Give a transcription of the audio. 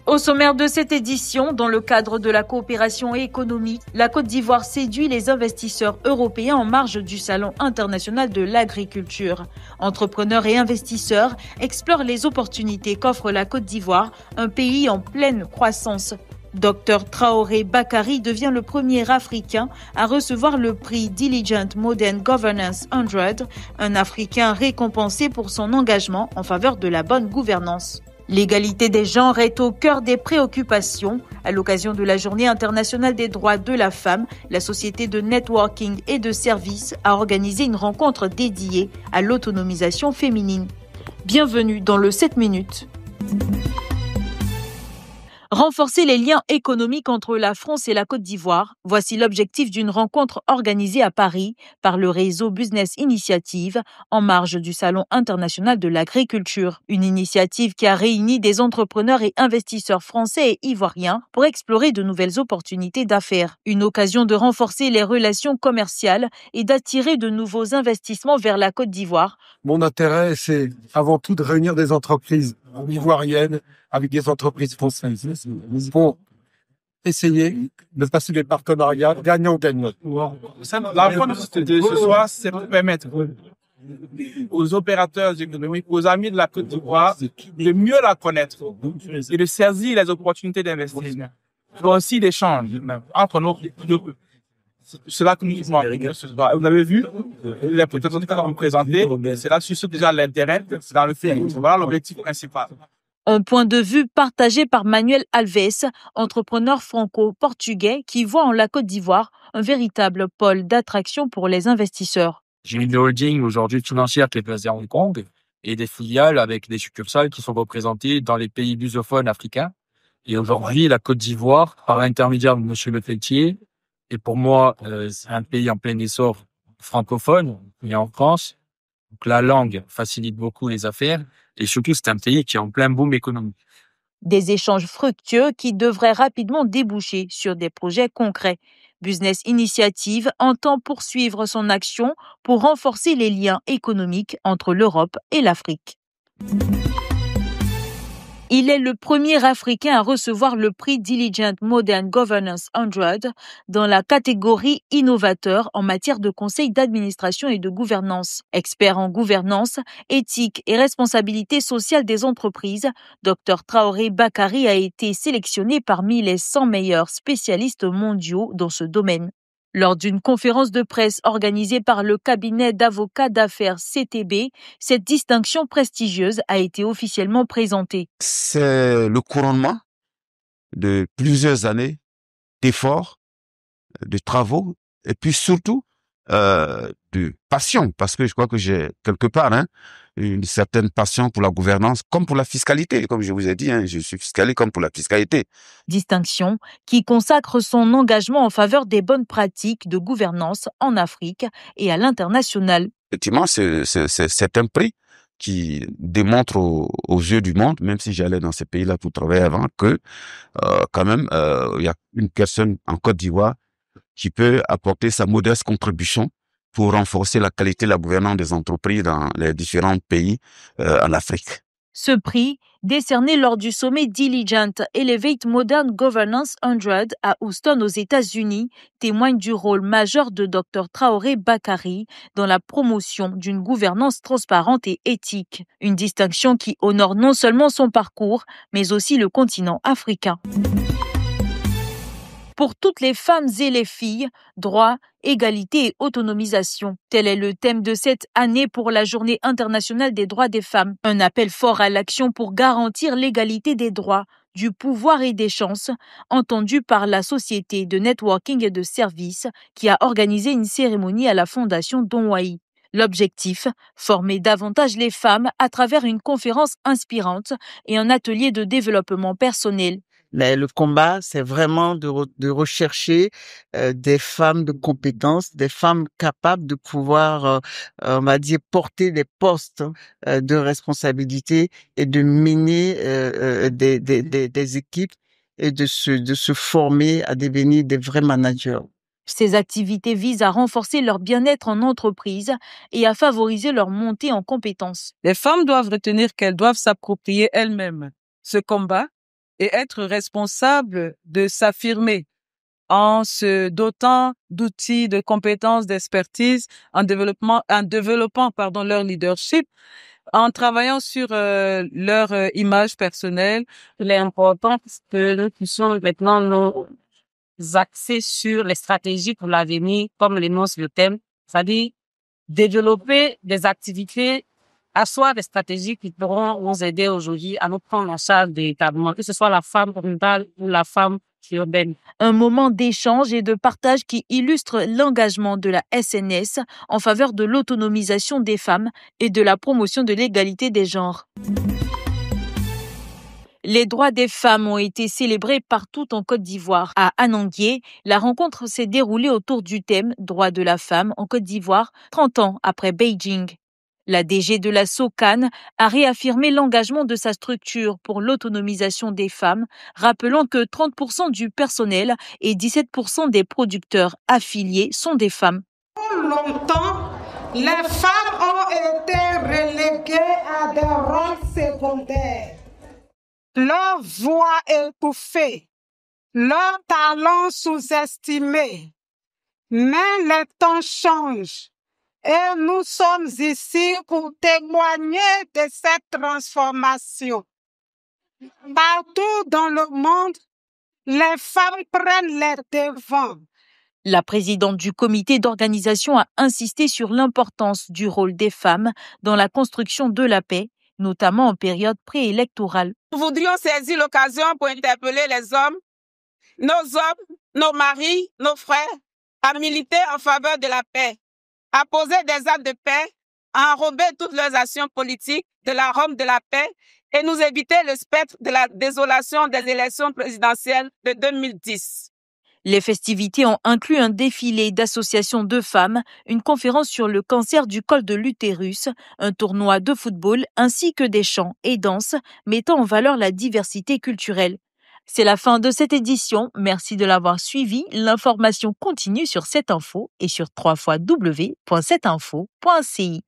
Au sommaire de cette édition, dans le cadre de la coopération économique, la Côte d'Ivoire séduit les investisseurs européens en marge du Salon international de l'agriculture. Entrepreneurs et investisseurs explorent les opportunités qu'offre la Côte d'Ivoire, un pays en pleine croissance. Dr Traoré Bakary devient le premier Africain à recevoir le prix Diligent Modern Governance 100, un Africain récompensé pour son engagement en faveur de la bonne gouvernance. L'égalité des genres est au cœur des préoccupations. À l'occasion de la Journée internationale des droits de la femme, la société de networking et de services a organisé une rencontre dédiée à l'autonomisation féminine. Bienvenue dans le 7 minutes. Renforcer les liens économiques entre la France et la Côte d'Ivoire, voici l'objectif d'une rencontre organisée à Paris par le réseau Business Initiative en marge du Salon international de l'agriculture. Une initiative qui a réuni des entrepreneurs et investisseurs français et ivoiriens pour explorer de nouvelles opportunités d'affaires. Une occasion de renforcer les relations commerciales et d'attirer de nouveaux investissements vers la Côte d'Ivoire. Mon intérêt, c'est avant tout de réunir des entreprises ivoiriennes avec des entreprises françaises pour essayer de passer des partenariats gagnant-gagnant. La réponse de ce soir, c'est pour permettre aux opérateurs économiques, aux amis de la Côte d'Ivoire, de mieux la connaître et de saisir les opportunités d'investissement. Mais aussi d'échange entre nos deux. C'est là que nous sommes ce soir. Vous avez vu, les potentiels qu'on va vous présenter, c'est là sur déjà l'intérêt, c'est dans le fait. Voilà l'objectif principal. Un point de vue partagé par Manuel Alves, entrepreneur franco-portugais qui voit en la Côte d'Ivoire un véritable pôle d'attraction pour les investisseurs. J'ai une holding aujourd'hui financière qui est basée à Hong Kong et des filiales avec des succursales qui sont représentées dans les pays lusophones africains. Et aujourd'hui, la Côte d'Ivoire, par l'intermédiaire de M. Lefeltier, et pour moi, c'est un pays en plein essor francophone, et en France. Donc la langue facilite beaucoup les affaires et surtout, c'est un pays qui est en plein boom économique. Des échanges fructueux qui devraient rapidement déboucher sur des projets concrets. Business Initiative entend poursuivre son action pour renforcer les liens économiques entre l'Europe et l'Afrique. Il est le premier Africain à recevoir le prix Diligent Modern Governance 100 dans la catégorie innovateur en matière de conseil d'administration et de gouvernance. Expert en gouvernance, éthique et responsabilité sociale des entreprises, Dr Traoré Bakary a été sélectionné parmi les 100 meilleurs spécialistes mondiaux dans ce domaine. Lors d'une conférence de presse organisée par le cabinet d'avocats d'affaires CTB, cette distinction prestigieuse a été officiellement présentée. C'est le couronnement de plusieurs années d'efforts, de travaux et puis surtout de passion, parce que je crois que j'ai quelque part une certaine passion pour la gouvernance comme pour la fiscalité. Comme je vous ai dit, je suis fiscaliste comme pour la fiscalité. Distinction qui consacre son engagement en faveur des bonnes pratiques de gouvernance en Afrique et à l'international. Effectivement, c'est un prix qui démontre aux yeux du monde, même si j'allais dans ces pays-là pour travailler avant, que quand même, il y a une personne en Côte d'Ivoire qui peut apporter sa modeste contribution pour renforcer la qualité de la gouvernance des entreprises dans les différents pays en Afrique. Ce prix, décerné lors du sommet Diligent Elevate Modern Governance 100 à Houston aux États-Unis, témoigne du rôle majeur de Dr Traoré Bakary dans la promotion d'une gouvernance transparente et éthique. Une distinction qui honore non seulement son parcours, mais aussi le continent africain. Pour toutes les femmes et les filles, droit, égalité et autonomisation. Tel est le thème de cette année pour la Journée internationale des droits des femmes. Un appel fort à l'action pour garantir l'égalité des droits, du pouvoir et des chances, entendu par la société de networking et de services qui a organisé une cérémonie à la Fondation Donwayi. L'objectif, former davantage les femmes à travers une conférence inspirante et un atelier de développement personnel. Mais le combat, c'est vraiment de rechercher des femmes de compétences, des femmes capables de pouvoir, on va dire, porter des postes de responsabilité et de mener des équipes et de se former à devenir des vrais managers. Ces activités visent à renforcer leur bien-être en entreprise et à favoriser leur montée en compétences. Les femmes doivent retenir qu'elles doivent s'approprier elles-mêmes ce combat et être responsable de s'affirmer en se dotant d'outils, de compétences, d'expertise, en développant, leur leadership, en travaillant sur leur image personnelle. Il est important que nous puissions maintenant nous axer sur les stratégies pour l'avenir, comme l'énonce le thème, c'est-à-dire développer des activités, asseoir des stratégies qui pourront nous aider aujourd'hui à nous prendre en charge véritablement, que ce soit la femme rurale ou la femme urbaine. Un moment d'échange et de partage qui illustre l'engagement de la SNS en faveur de l'autonomisation des femmes et de la promotion de l'égalité des genres. Les droits des femmes ont été célébrés partout en Côte d'Ivoire. À Ananguié, la rencontre s'est déroulée autour du thème « Droits de la femme en Côte d'Ivoire, 30 ans après Beijing ». La DG de la SOCAN a réaffirmé l'engagement de sa structure pour l'autonomisation des femmes, rappelant que 30% du personnel et 17% des producteurs affiliés sont des femmes. Longtemps, les femmes ont été reléguées à des rôles secondaires. Leur voix étouffée, leur talent sous-estimé. Mais les temps changent. Et nous sommes ici pour témoigner de cette transformation. Partout dans le monde, les femmes prennent les devants. La présidente du comité d'organisation a insisté sur l'importance du rôle des femmes dans la construction de la paix, notamment en période préélectorale. Nous voudrions saisir l'occasion pour interpeller les hommes, nos maris, nos frères, à militer en faveur de la paix, à poser des actes de paix, à enrober toutes leurs actions politiques de la Rome de la paix et nous éviter le spectre de la désolation des élections présidentielles de 2010. Les festivités ont inclus un défilé d'associations de femmes, une conférence sur le cancer du col de l'utérus, un tournoi de football ainsi que des chants et danses mettant en valeur la diversité culturelle. C'est la fin de cette édition. Merci de l'avoir suivi. L'information continue sur 7info et sur www.7info.ci.